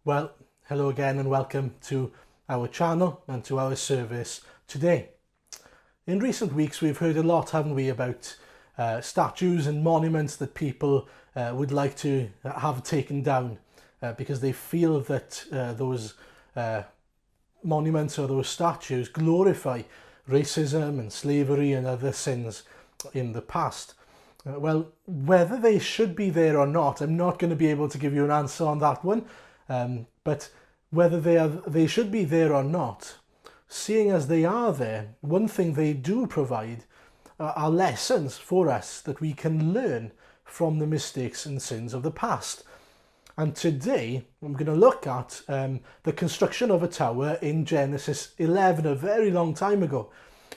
Well, hello again and welcome to our channel and to our service today. In recent weeks we've heard a lot, haven't we, about statues and monuments that people would like to have taken down because they feel that those monuments or those statues glorify racism and slavery and other sins in the past. Well, whether they should be there or not, I'm not going to be able to give you an answer on that one. But whether they should be there or not, seeing as they are there, one thing they do provide are lessons for us that we can learn from the mistakes and sins of the past. And today I'm going to look at the construction of a tower in Genesis 11, a very long time ago.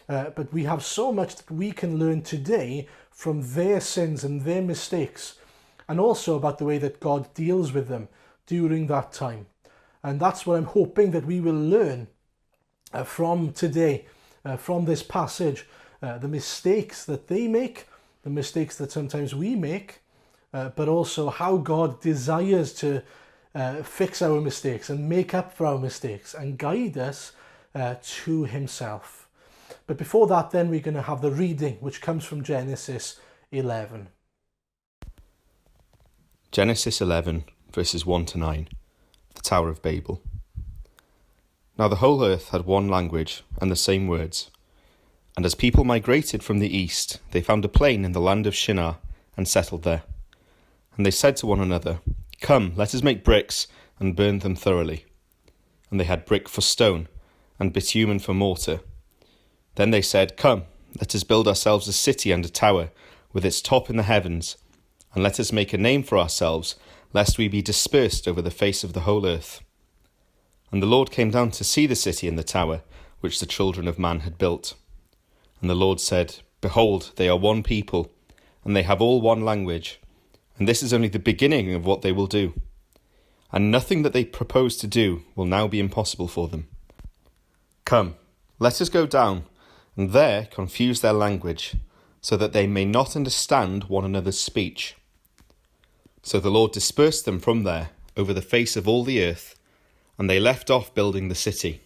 But we have so much that we can learn today from their sins and their mistakes, and also about the way that God deals with them during that time. And that's what I'm hoping that we will learn from today, from this passage, the mistakes that they make, the mistakes that sometimes we make, but also how God desires to fix our mistakes and make up for our mistakes and guide us to himself. But before that then we're going to have the reading, which comes from Genesis 11. Genesis 11 verses 1 to 9, the Tower of Babel. Now the whole earth had one language and the same words. And as people migrated from the east, they found a plain in the land of Shinar and settled there. And they said to one another, "Come, let us make bricks and burn them thoroughly." And they had brick for stone and bitumen for mortar. Then they said, "Come, let us build ourselves a city and a tower with its top in the heavens, and let us make a name for ourselves, lest we be dispersed over the face of the whole earth." And the Lord came down to see the city and the tower, which the children of man had built. And the Lord said, "Behold, they are one people, and they have all one language, and this is only the beginning of what they will do. And nothing that they propose to do will now be impossible for them. Come, let us go down, and there confuse their language, so that they may not understand one another's speech." So the Lord dispersed them from there over the face of all the earth, and they left off building the city.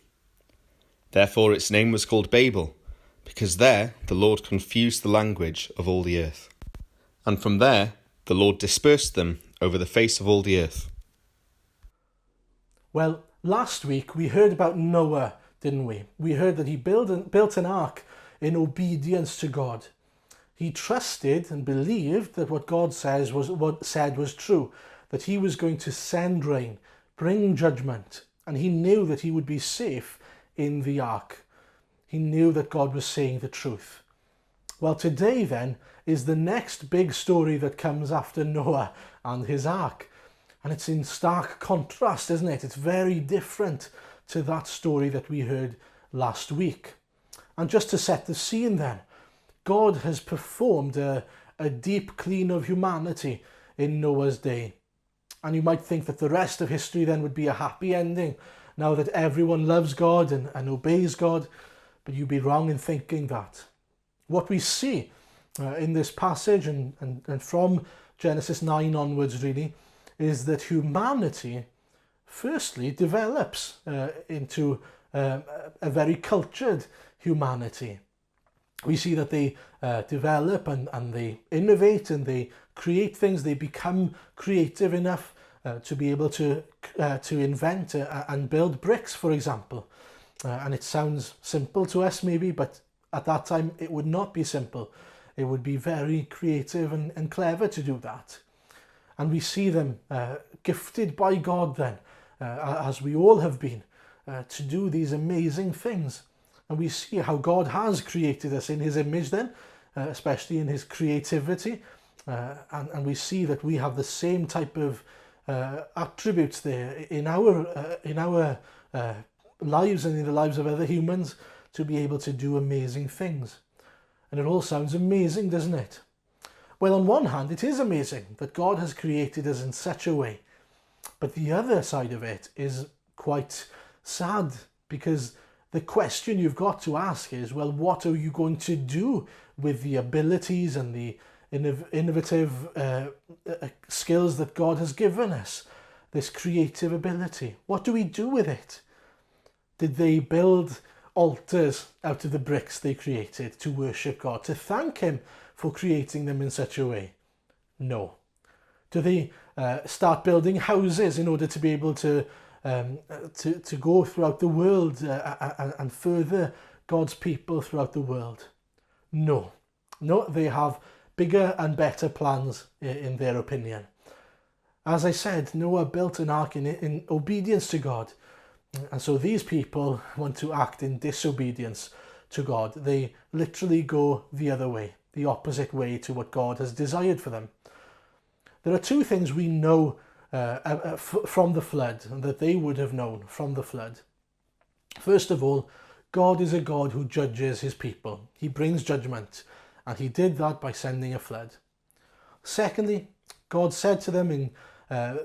Therefore its name was called Babel, because there the Lord confused the language of all the earth. And from there the Lord dispersed them over the face of all the earth. Well, last week we heard about Noah, didn't we? We heard that he built an ark in obedience to God. He trusted and believed that what God said was true, that he was going to send rain, bring judgment, and he knew that he would be safe in the ark. He knew that God was saying the truth. Well, today then is the next big story that comes after Noah and his ark. And it's in stark contrast, isn't it? It's very different to that story that we heard last week. And just to set the scene then, God has performed a deep clean of humanity in Noah's day. And you might think that the rest of history then would be a happy ending, now that everyone loves God and obeys God, but you'd be wrong in thinking that. What we see in this passage and from Genesis 9 onwards really, is that humanity firstly develops into a very cultured humanity. We see that they develop and they innovate and they create things. They become creative enough to be able to invent and build bricks, for example. And it sounds simple to us maybe, but at that time it would not be simple. It would be very creative and clever to do that. And we see them gifted by God then, as we all have been, to do these amazing things. And we see how God has created us in his image then, especially in his creativity. And we see that we have the same type of attributes there in our lives and in the lives of other humans to be able to do amazing things. And it all sounds amazing, doesn't it? Well, on one hand, it is amazing that God has created us in such a way. But the other side of it is quite sad, because the question you've got to ask is, well, what are you going to do with the abilities and the innovative skills that God has given us? this creative ability? What do we do with it? Did they build altars out of the bricks they created to worship God, to thank him for creating them in such a way? No. Do they start building houses in order to be able to go throughout the world and further God's people throughout the world? No. No, they have bigger and better plans in their opinion. As I said, Noah built an ark in obedience to God. And so these people want to act in disobedience to God. They literally go the other way, the opposite way to what God has desired for them. There are two things we know from the flood, that they would have known from the flood. First of all, God is a God who judges his people. He brings judgment, and he did that by sending a flood. Secondly, God said to them in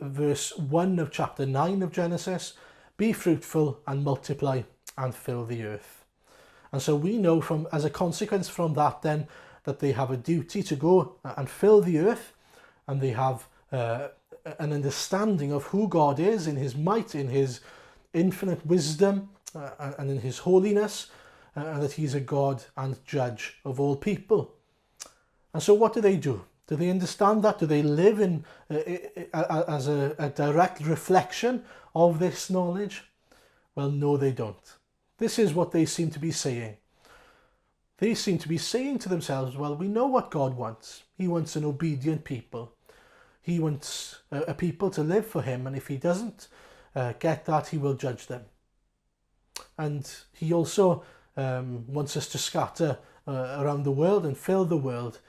verse 1 of chapter 9 of Genesis, "Be fruitful and multiply and fill the earth." And so we know as a consequence from that then, that they have a duty to go and fill the earth, and they have an understanding of who God is in his might, in his infinite wisdom, and in his holiness, and that he's a God and judge of all people. And so what do? Do they understand that? Do they live as a direct reflection of this knowledge? Well, no, they don't. This is what they seem to be saying. They seem to be saying to themselves, well, we know what God wants. He wants an obedient people. He wants a people to live for him, and if he doesn't get that, he will judge them. And he also wants us to scatter around the world and fill the world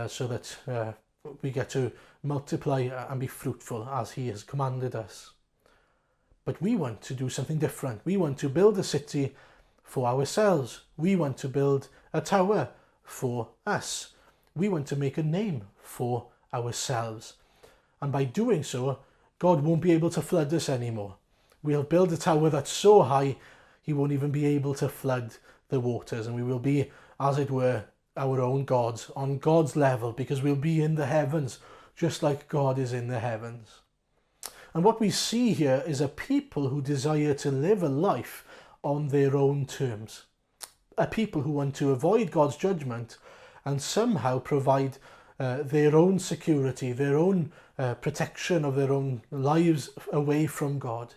so that we get to multiply and be fruitful as he has commanded us. But we want to do something different. We want to build a city for ourselves. We want to build a tower for us. We want to make a name for ourselves. And by doing so, God won't be able to flood us anymore. We'll build a tower that's so high, he won't even be able to flood the waters, and we will be, as it were, our own gods, on God's level, because we'll be in the heavens, just like God is in the heavens. And what we see here is a people who desire to live a life on their own terms. A people who want to avoid God's judgment and somehow provide their own security, their own protection of their own lives away from God.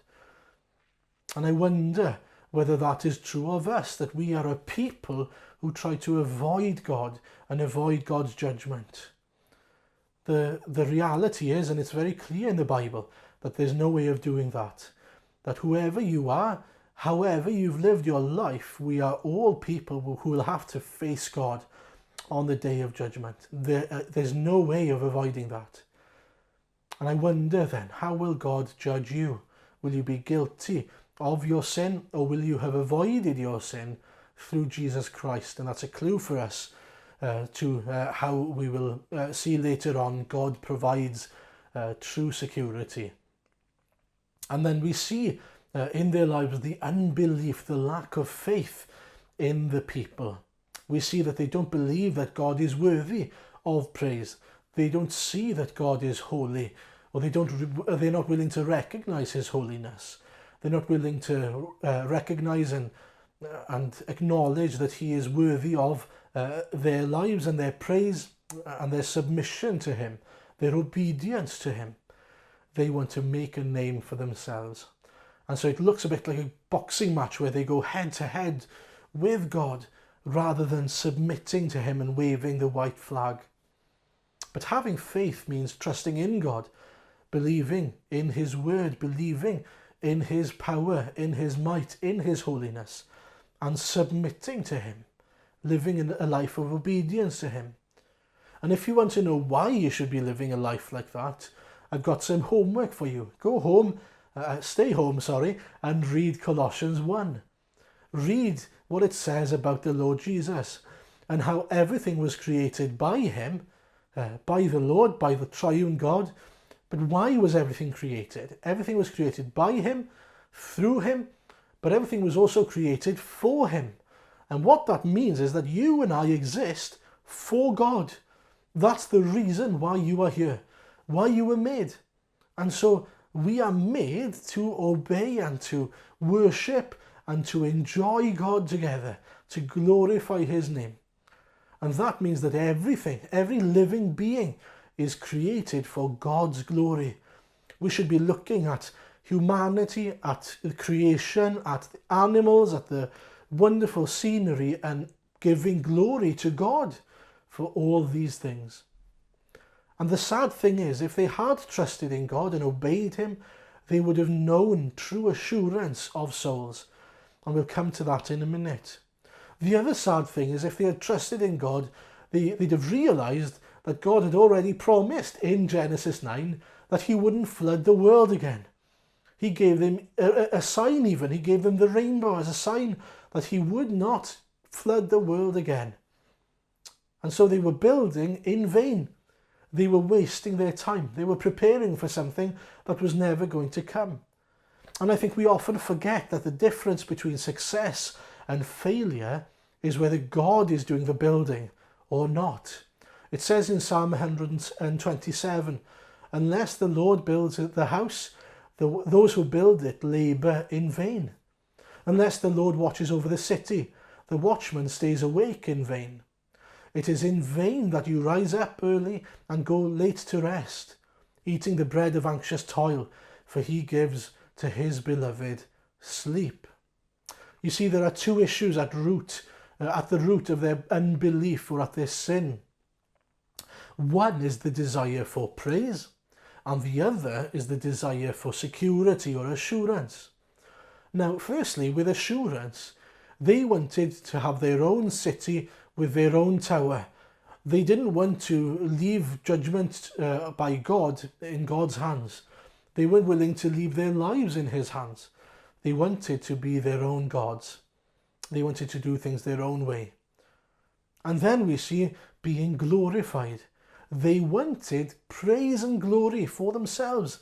And I wonder whether that is true of us, that we are a people who try to avoid God and avoid God's judgment. The reality is, and it's very clear in the Bible, that there's no way of doing that. That whoever you are, however you've lived your life, we are all people who will have to face God on the day of judgment. There's no way of avoiding that. And I wonder then, how will God judge you? Will you be guilty of your sin, or will you have avoided your sin through Jesus Christ? And that's a clue for us to how we will see later on God provides true security. And then we see in their lives the unbelief, the lack of faith in the people. We see that they don't believe that God is worthy of praise. They don't see that God is holy, or they're not willing to recognize his holiness. They're not willing to recognize and acknowledge that he is worthy of their lives and their praise and their submission to him, their obedience to him. They want to make a name for themselves. And so it looks a bit like a boxing match where they go head to head with God rather than submitting to him and waving the white flag. But having faith means trusting in God, believing in his word, believing in his power, in his might, in his holiness, and submitting to him, living in a life of obedience to him. And if you want to know why you should be living a life like that, I've got some homework for you. Go home, stay home, and read Colossians 1. Read what it says about the Lord Jesus and how everything was created by him, by the Lord, by the triune God. But why was everything created? Everything was created by him, through him, but everything was also created for him. And what that means is that you and I exist for God. That's the reason why you are here, why you were made. And so We are made to obey and to worship and to enjoy God together, to glorify his name. And that means that everything, every living being is created for God's glory. We should be looking at humanity, at the creation, at the animals, at the wonderful scenery, and giving glory to God for all these things. And the sad thing is, if they had trusted in God and obeyed him, they would have known true assurance of souls. And we'll come to that in a minute. The other sad thing is, if they had trusted in God, they'd have realised that God had already promised in Genesis 9 that he wouldn't flood the world again. He gave them a sign even. He gave them the rainbow as a sign that he would not flood the world again. And so they were building in vain. They were wasting their time. They were preparing for something that was never going to come. And I think we often forget that the difference between success and failure is whether God is doing the building or not. It says in Psalm 127, unless the Lord builds the house, those who build it labour in vain. Unless the Lord watches over the city, the watchman stays awake in vain. It is in vain that you rise up early and go late to rest, eating the bread of anxious toil, for he gives to his beloved sleep. You see, there are two issues at the root of their unbelief or at their sin. One is the desire for praise, and the other is the desire for security or assurance. Now, firstly, with assurance, they wanted to have their own city with their own tower. They didn't want to leave judgment by God in God's hands. They were willing to leave their lives in his hands. They wanted to be their own gods. They wanted to do things their own way. And then we see being glorified. They wanted praise and glory for themselves.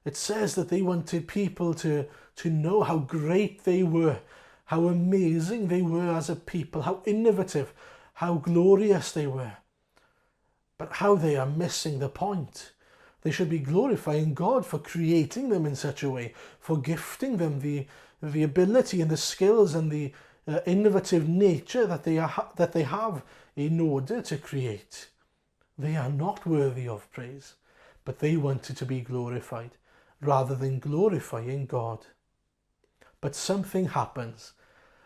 It says that they wanted people to know how great they were, how amazing they were as a people, how innovative, how glorious they were. But how they are missing the point. They should be glorifying God for creating them in such a way, for gifting them the ability and the skills and the innovative nature that they have in order to create. They are not worthy of praise, but they wanted to be glorified rather than glorifying God. But something happens.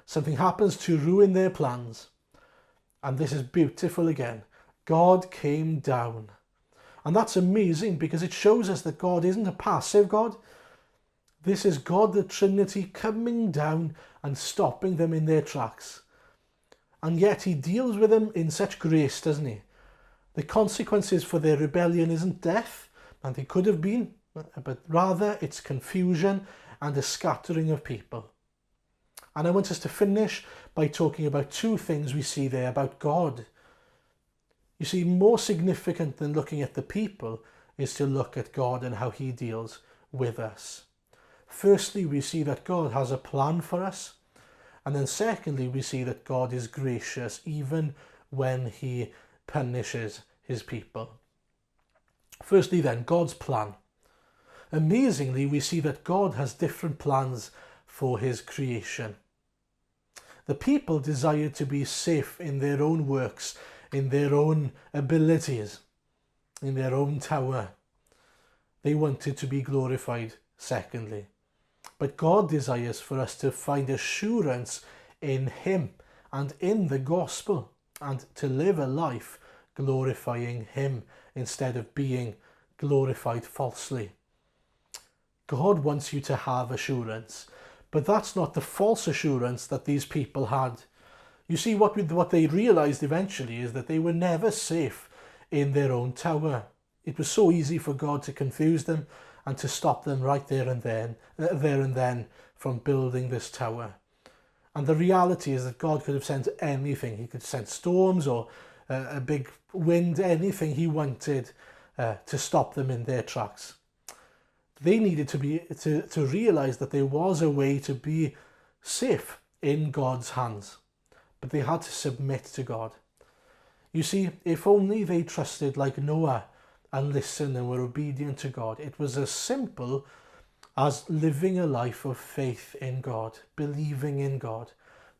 Something happens to ruin their plans. And this is beautiful again. God came down. And that's amazing because it shows us that God isn't a passive God. This is God, the Trinity, coming down and stopping them in their tracks. And yet he deals with them in such grace, doesn't he? The consequences for their rebellion isn't death, and they could have been, but rather it's confusion and a scattering of people. And I want us to finish by talking about two things we see there about God. You see, more significant than looking at the people is to look at God and how he deals with us. Firstly, we see that God has a plan for us. And then secondly, we see that God is gracious even when he punishes his people. Firstly then, God's plan. Amazingly, we see that God has different plans for his creation. The people desired to be safe in their own works, in their own abilities, in their own tower. They wanted to be glorified, secondly. But God desires for us to find assurance in him and in the gospel, and to live a life glorifying him instead of being glorified falsely. God wants you to have assurance, but that's not the false assurance that these people had. You see, what they realized eventually is that they were never safe in their own tower. It was so easy for God to confuse them and to stop them right there and then from building this tower. And the reality is that God could have sent anything. He could send storms or a big wind, anything he wanted to stop them in their tracks. They needed to realize that there was a way to be safe in God's hands, but they had to submit to God. You see, if only they trusted like Noah and listen and were obedient to God. It was as simple as living a life of faith in God, believing in God,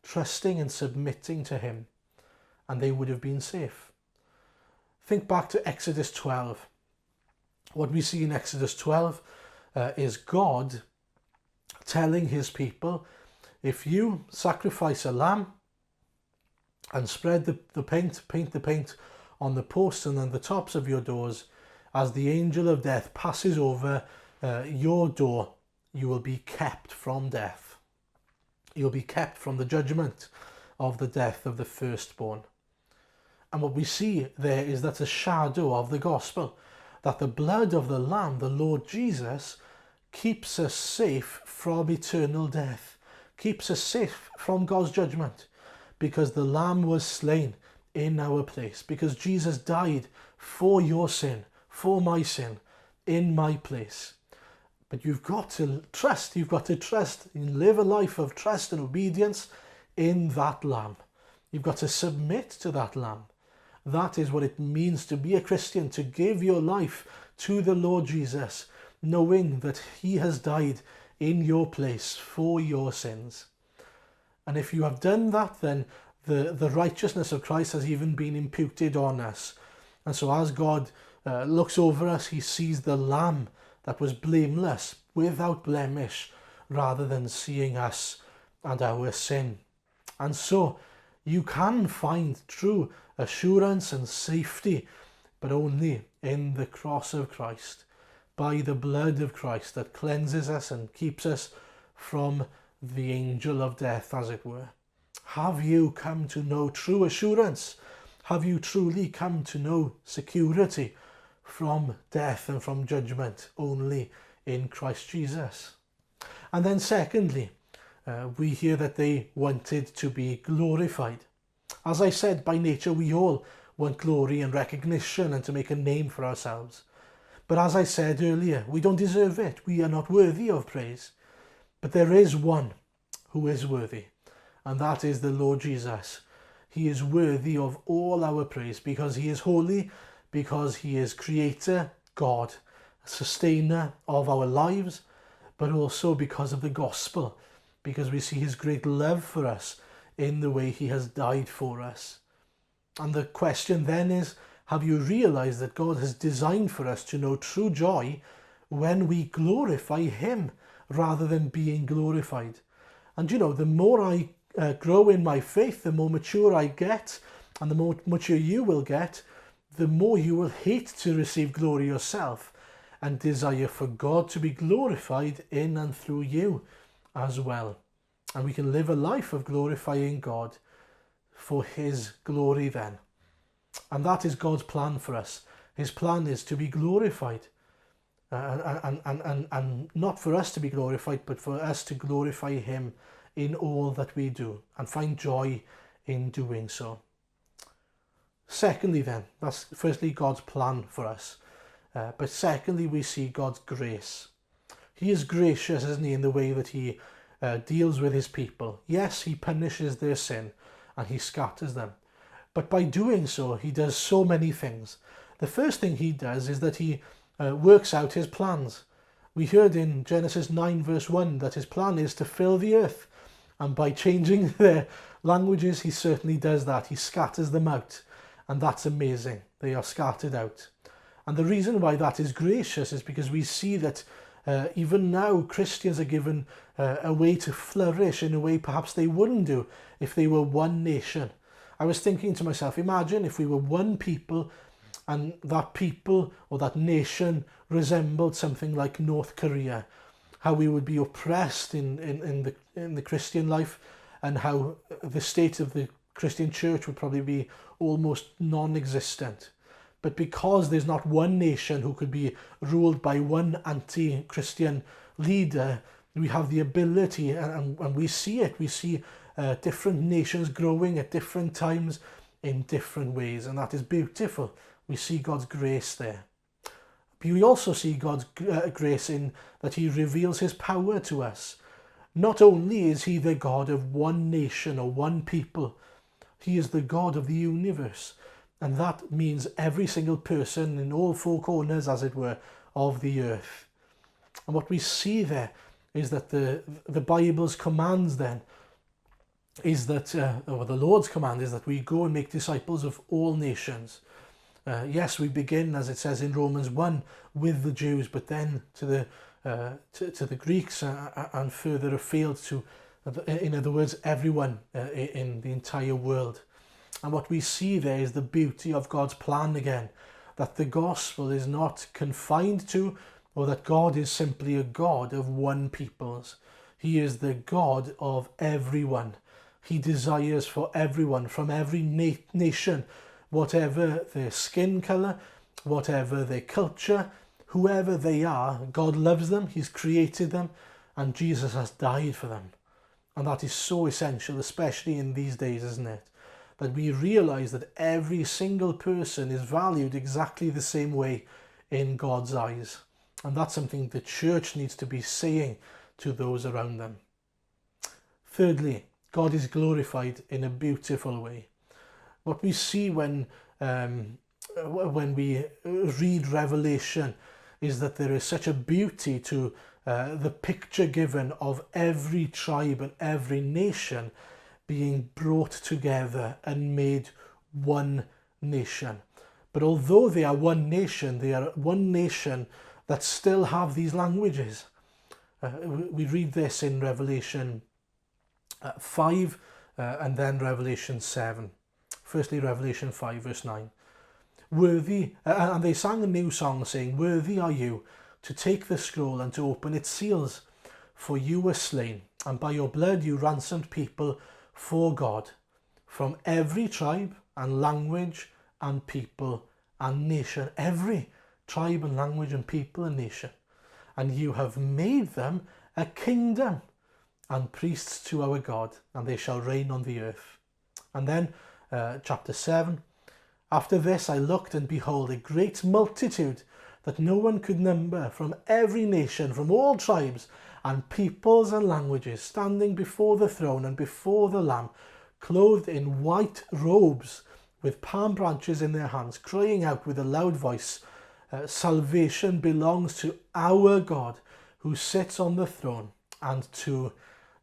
trusting and submitting to him, and they would have been safe. Think back to Exodus 12. What we see in Exodus 12 is God telling his people, if you sacrifice a lamb and spread paint the paint on the posts and on the tops of your doors, as the angel of death passes over your door, you will be kept from death. You'll be kept from the judgment of the death of the firstborn. And what we see there is that's a shadow of the gospel, that the blood of the Lamb, the Lord Jesus, keeps us safe from eternal death, keeps us safe from God's judgment, because the Lamb was slain in our place, because Jesus died for your sin, for my sin, in my place. But you've got to trust and live a life of trust and obedience in that Lamb. You've got to submit to that Lamb. That is what it means to be a Christian, to give your life to the Lord Jesus, knowing that he has died in your place for your sins. And if you have done that, then the righteousness of Christ has even been imputed on us. And so as God looks over us, he sees the Lamb that was blameless, without blemish, rather than seeing us and our sin. And so you can find true assurance and safety, but only in the cross of Christ, by the blood of Christ that cleanses us and keeps us from the angel of death, as it were. Have you come to know true assurance? Have you truly come to know security from death and from judgment only in Christ Jesus? And then secondly, we hear that they wanted to be glorified. As I said, by nature we all want glory and recognition and to make a name for ourselves. But as I said earlier, we don't deserve it. We are not worthy of praise. But there is one who is worthy, and that is the Lord Jesus. He is worthy of all our praise because he is holy, because he is creator, God, sustainer of our lives, but also because of the gospel, because we see his great love for us in the way he has died for us. And the question then is, have you realized that God has designed for us to know true joy when we glorify him rather than being glorified? And you know, the more I grow in my faith, the more mature I get, and the more mature you will get, the more you will hate to receive glory yourself and desire for God to be glorified in and through you as well. And we can live a life of glorifying God for his glory then. And that is God's plan for us. His plan is to be glorified. And not for us to be glorified, but for us to glorify him in all that we do and find joy in doing so. Secondly then, that's firstly God's plan for us. But secondly, we see God's grace. He is gracious, isn't he, in the way that he deals with his people. Yes, he punishes their sin and he scatters them. But by doing so, he does so many things. The first thing he does is that he works out his plans. We heard in Genesis 9 verse 1 that his plan is to fill the earth. And by changing their languages, he certainly does that. He scatters them out. And that's amazing. They are scattered out. And the reason why that is gracious is because we see that even now Christians are given a way to flourish in a way perhaps they wouldn't do if they were one nation. I was thinking to myself, imagine if we were one people and that people or that nation resembled something like North Korea, how we would be oppressed in the Christian life, and how the state of the Christian church would probably be almost non-existent. But because there's not one nation who could be ruled by one anti-Christian leader, we have the ability, and we see it. We see different nations growing at different times in different ways, and that is beautiful. We see God's grace there. But we also see God's grace in that he reveals his power to us. Not only is he the God of one nation or one people, he is the God of the universe. And that means every single person in all four corners, as it were, of the earth. And what we see there is that the Bible's commands then is that, or the Lord's command is that we go and make disciples of all nations. Yes, we begin, as it says in Romans 1, with the Jews, but then to the Greeks and further afield to, in other words, everyone in the entire world. And what we see there is the beauty of God's plan again, that the gospel is not confined to, or that God is simply a God of one people's. He is the God of everyone. He desires for everyone from every nation, whatever their skin colour, whatever their culture, whoever they are, God loves them, He's created them, and Jesus has died for them. And that is so essential, especially in these days, isn't it? That we realise that every single person is valued exactly the same way in God's eyes. And that's something the church needs to be saying to those around them. Thirdly, God is glorified in a beautiful way. What we see when we read Revelation is that there is such a beauty to the picture given of every tribe and every nation being brought together and made one nation. But although they are one nation that still have these languages. We read this in Revelation 5 and then Revelation 7. Firstly, Revelation 5 verse 9. Worthy, and they sang a new song saying, "Worthy are you to take the scroll and to open its seals, for you were slain, and by your blood you ransomed people for God, from every tribe and language and people and nation." Every tribe and language and people and nation. "And you have made them a kingdom and priests to our God, and they shall reign on the earth." And then chapter 7. "After this I looked, and behold, a great multitude that no one could number, from every nation, from all tribes and peoples and languages, standing before the throne and before the Lamb, clothed in white robes, with palm branches in their hands, crying out with a loud voice, "Salvation belongs to our God, who sits on the throne, and to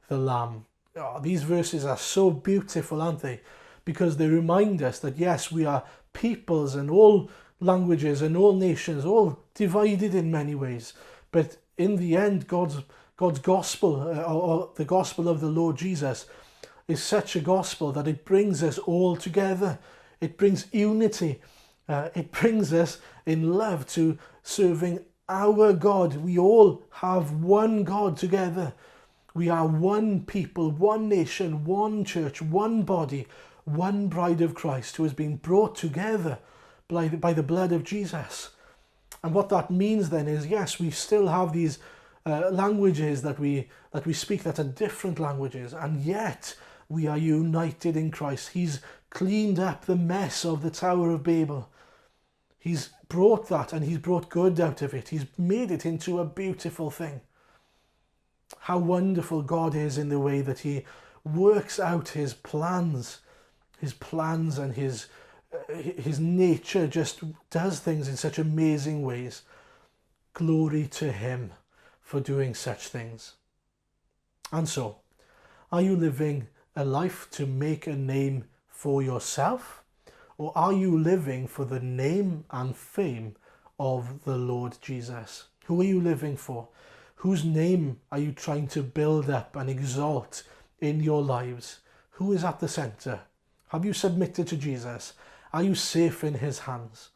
the Lamb." Oh, these verses are so beautiful, aren't they? Because they remind us that yes, we are peoples and all languages and all nations, all divided in many ways. But in the end, God's gospel, or the gospel of the Lord Jesus, is such a gospel that it brings us all together. It brings unity. It brings us in love to serving our God. We all have one God together. We are one people, one nation, one church, one body, one bride of Christ who has been brought together by the blood of Jesus. And what that means then is, yes, we still have these languages that we speak that are different languages, and yet we are united in Christ. He's cleaned up the mess of the Tower of Babel. He's brought that, and He's brought good out of it. He's made it into a beautiful thing. How wonderful God is in the way that He works out His plans and His nature just does things in such amazing ways. Glory to Him for doing such things. And so, are you living a life to make a name for yourself? Or are you living for the name and fame of the Lord Jesus? Who are you living for? Whose name are you trying to build up and exalt in your lives? Who is at the centre? Have you submitted to Jesus? Are you safe in His hands?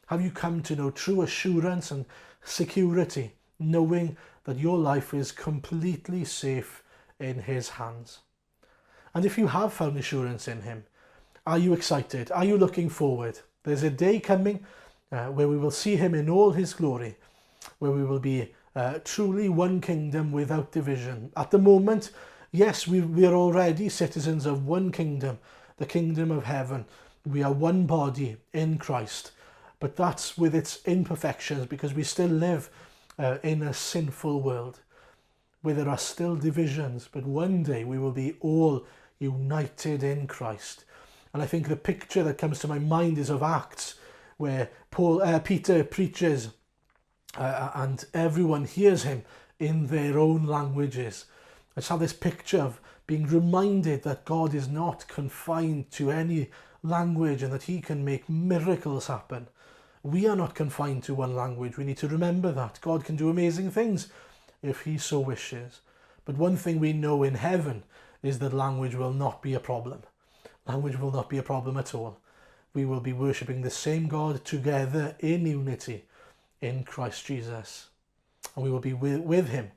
Have you come to know true assurance and security, knowing that your life is completely safe in His hands? And if you have found assurance in Him, are you excited? Are you looking forward? There's a day coming where we will see Him in all His glory, where we will be truly one kingdom without division. At the moment, yes, we are already citizens of one kingdom, the kingdom of heaven. We are one body in Christ, but that's with its imperfections, because we still live in a sinful world where there are still divisions. But one day we will be all united in Christ, And I think the picture that comes to my mind is of Acts, where Peter preaches and everyone hears him in their own languages. I just have this picture of being reminded that God is not confined to any language and that he can make miracles happen. We are not confined to one language. We need to remember that. God can do amazing things if he so wishes. But one thing we know in heaven is that language will not be a problem. Language will not be a problem at all. We will be worshipping the same God together in unity in Christ Jesus. And we will be with him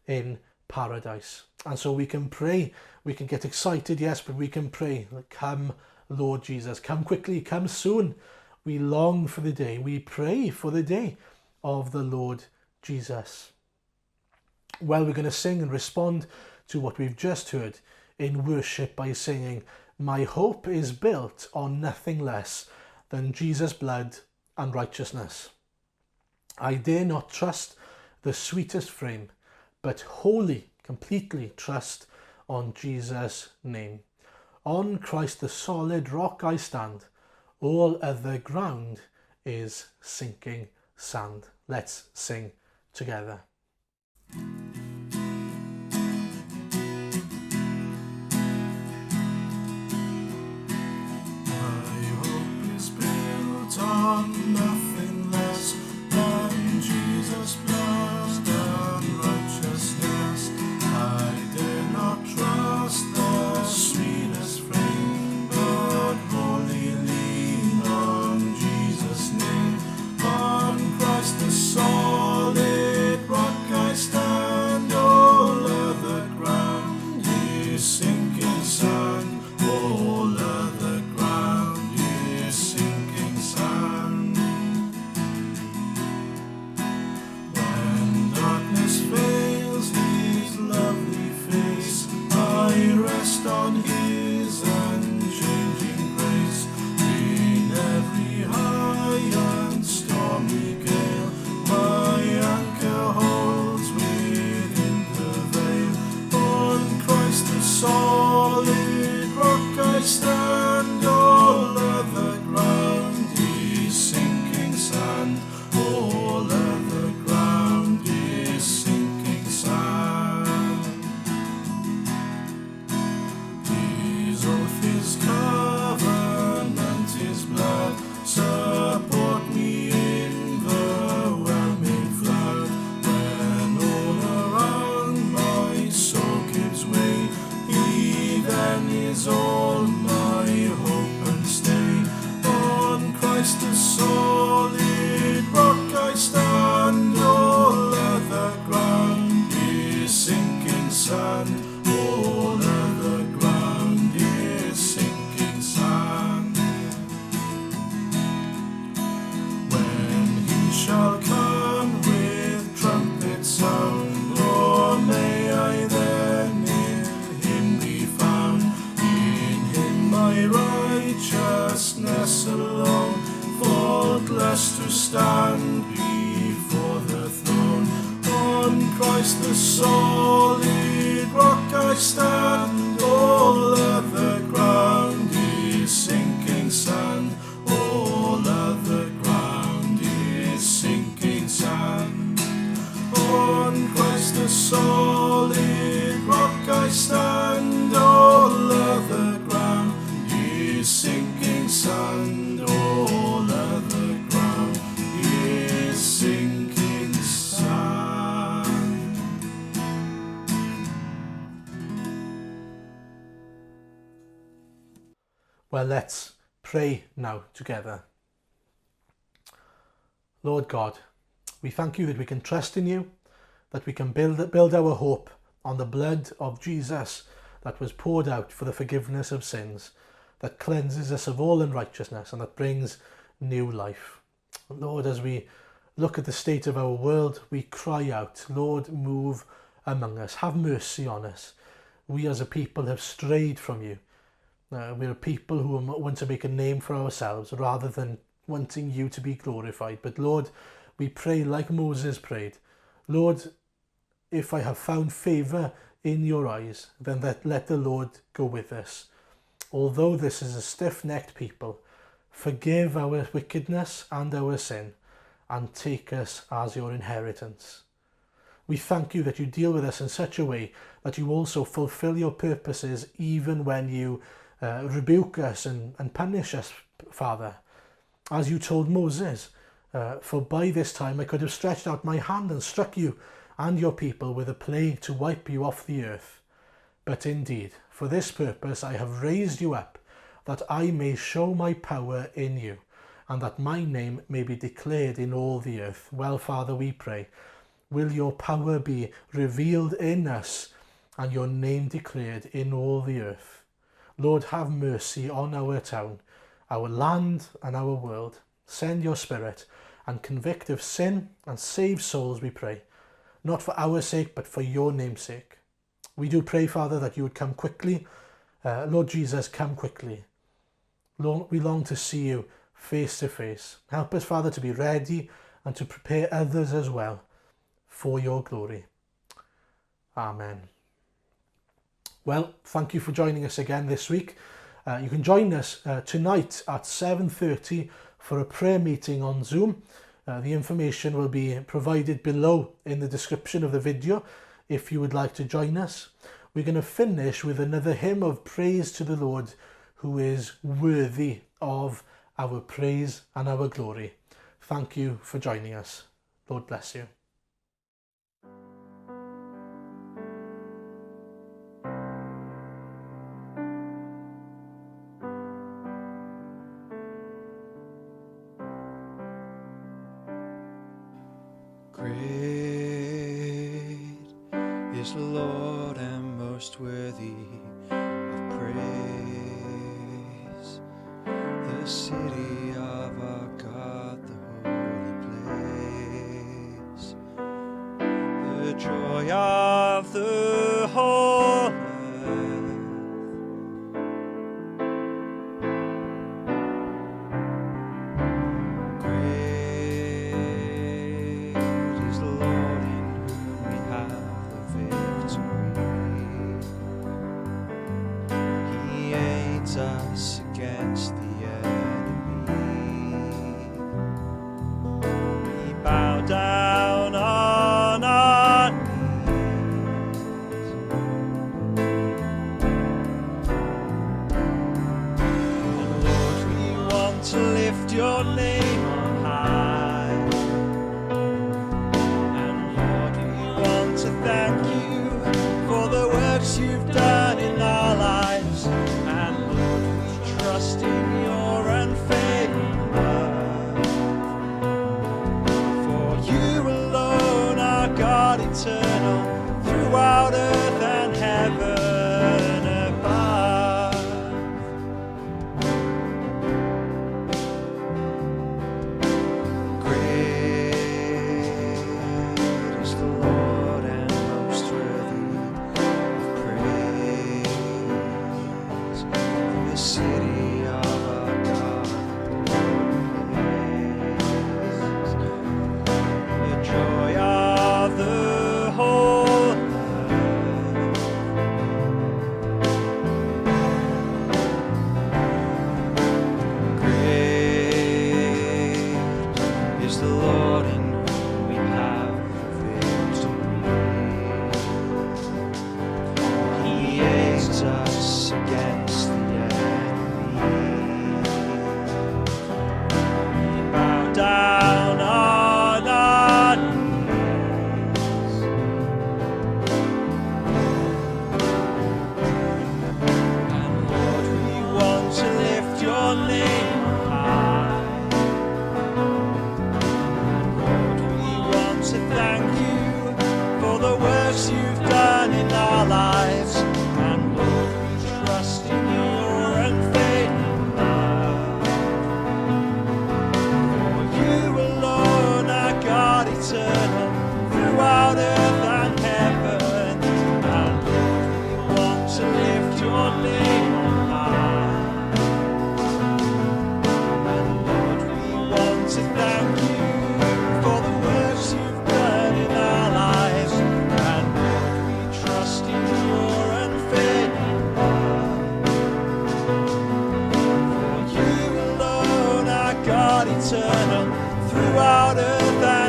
in paradise. And so we can pray. We can get excited, yes, but we can pray, come Lord Jesus, come quickly, come soon. We long for the day. We pray for the day of the Lord Jesus. Well, we're going to sing and respond to what we've just heard in worship by singing, "My hope is built on nothing less than Jesus' blood and righteousness. I dare not trust the sweetest frame, but wholly, completely trust on Jesus' name. On Christ the solid rock I stand. All other ground is sinking sand." Let's sing together. My hope is built on nothing less than Jesus' blood and righteousness. I dare not trust the sweetest frame, but wholly lean on Jesus' name. On Christ the solid rock I stand. All other ground is sinking sand. All other ground is sinking sand. When darkness veils his lovely face, I rest on his unchanging grace. In every high and stormy gale, my anchor holds within the veil. On Christ the solid rock I stand. All other ground is sinking sand. All other ground is sinking sand. His oath, his covenant, his blood support me in the whelming flood. When all around my soul gives way, he then is all my hope and stay. On Christ the solid rock I stand. All other ground is sinking sand. All other ground is sinking sand. When he shall come with trumpet sound, oh, may I then in him be found. In him my righteousness alone, faultless to stand before the throne. On Christ the solid rock I stand. All other ground is sinking sand. All other ground is sinking sand. On Christ the solid rock I stand. All other ground is sinking sand. All other ground is sinking sand. Well, let's pray now together. Lord God, we thank you that we can trust in you, that we can build our hope on the blood of Jesus that was poured out for the forgiveness of sins, that cleanses us of all unrighteousness and that brings new life. Lord, as we look at the state of our world, we cry out, Lord, move among us. Have mercy on us. We as a people have strayed from you. We're a people who want to make a name for ourselves rather than wanting you to be glorified. But Lord, we pray like Moses prayed. Lord, if I have found favour in your eyes, then let the Lord go with us. although this is a stiff-necked people, forgive our wickedness and our sin, and take us as your inheritance. We thank you that you deal with us in such a way that you also fulfill your purposes even when you rebuke us and punish us, Father. As you told Moses, for by this time I could have stretched out my hand and struck you and your people with a plague to wipe you off the earth. But indeed, for this purpose I have raised you up, that I may show my power in you, and that my name may be declared in all the earth. Well, Father, we pray, will your power be revealed in us, and your name declared in all the earth. Lord, have mercy on our town, our land and our world. Send your Spirit and convict of sin and save souls, we pray, not for our sake, but for your name's sake. We do pray, Father, that you would come quickly. Lord Jesus, come quickly. Lord, we long to see you face to face. Help us, Father, to be ready and to prepare others as well for your glory. Amen. Well, thank you for joining us again this week. You can join us tonight at 7:30 for a prayer meeting on Zoom. The information will be provided below in the description of the video if you would like to join us. We're going to finish with another hymn of praise to the Lord, who is worthy of our praise and our glory. Thank you for joining us. Lord bless you. Great is the Lord and most worthy of praise. The city of our God, the holy place. The joy of the whole earth. Great is the Lord in whom we have the victory. He aids us against the enemy. We bow down on our knees. And Lord, we want to lift your name on high. And Lord, we want to thank you for the works you've done in our lives. And Lord, we trust in your unfailing love. For you alone are God eternal, throughout earth and heaven above. eternal throughout earth